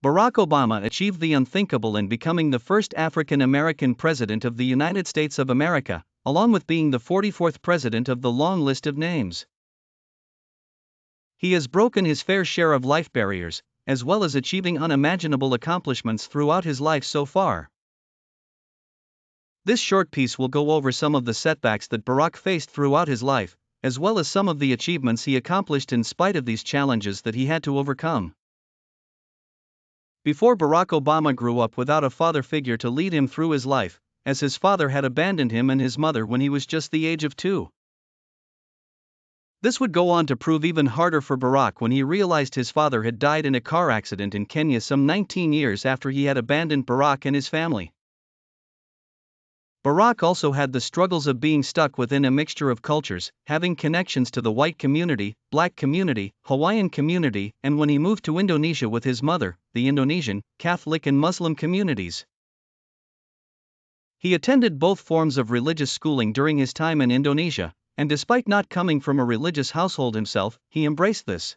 Barack Obama achieved the unthinkable in becoming the first African American president of the United States of America, along with being the 44th president of the long list of names. He has broken his fair share of life barriers, as well as achieving unimaginable accomplishments throughout his life so far. This short piece will go over some of the setbacks that Barack faced throughout his life, as well as some of the achievements he accomplished in spite of these challenges that he had to overcome. Before Barack Obama grew up without a father figure to lead him through his life, as his father had abandoned him and his mother when he was just the age of 2. This would go on to prove even harder for Barack when he realized his father had died in a car accident in Kenya some 19 years after he had abandoned Barack and his family. Barack also had the struggles of being stuck within a mixture of cultures, having connections to the white community, black community, Hawaiian community, and when he moved to Indonesia with his mother, the Indonesian, Catholic and Muslim communities. He attended both forms of religious schooling during his time in Indonesia, and despite not coming from a religious household himself, he embraced this.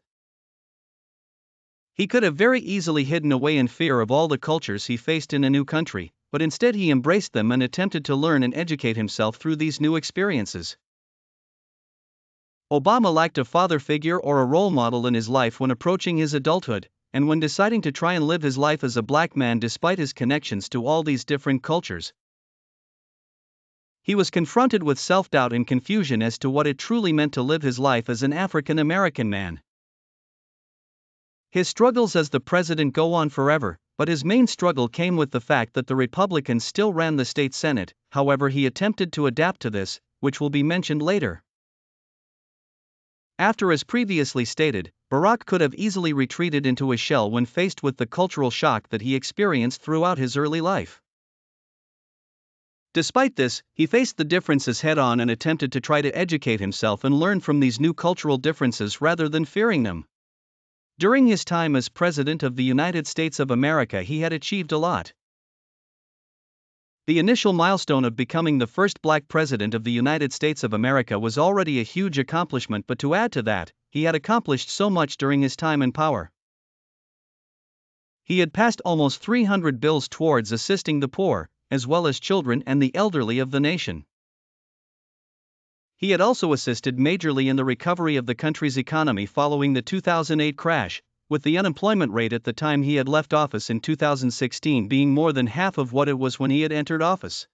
He could have very easily hidden away in fear of all the cultures he faced in a new country, but instead he embraced them and attempted to learn and educate himself through these new experiences. Obama lacked a father figure or a role model in his life when approaching his adulthood, and when deciding to try and live his life as a black man despite his connections to all these different cultures. He was confronted with self-doubt and confusion as to what it truly meant to live his life as an African American man. His struggles as the president go on forever, but his main struggle came with the fact that the Republicans still ran the state Senate. However, he attempted to adapt to this, which will be mentioned later. After, as previously stated, Barack could have easily retreated into a shell when faced with the cultural shock that he experienced throughout his early life. Despite this, he faced the differences head-on and attempted to try to educate himself and learn from these new cultural differences rather than fearing them. During his time as President of the United States of America, he had achieved a lot. The initial milestone of becoming the first black president of the United States of America was already a huge accomplishment, but to add to that, he had accomplished so much during his time in power. He had passed almost 300 bills towards assisting the poor, as well as children and the elderly of the nation. He had also assisted majorly in the recovery of the country's economy following the 2008 crash, with the unemployment rate at the time he had left office in 2016 being more than half of what it was when he had entered office.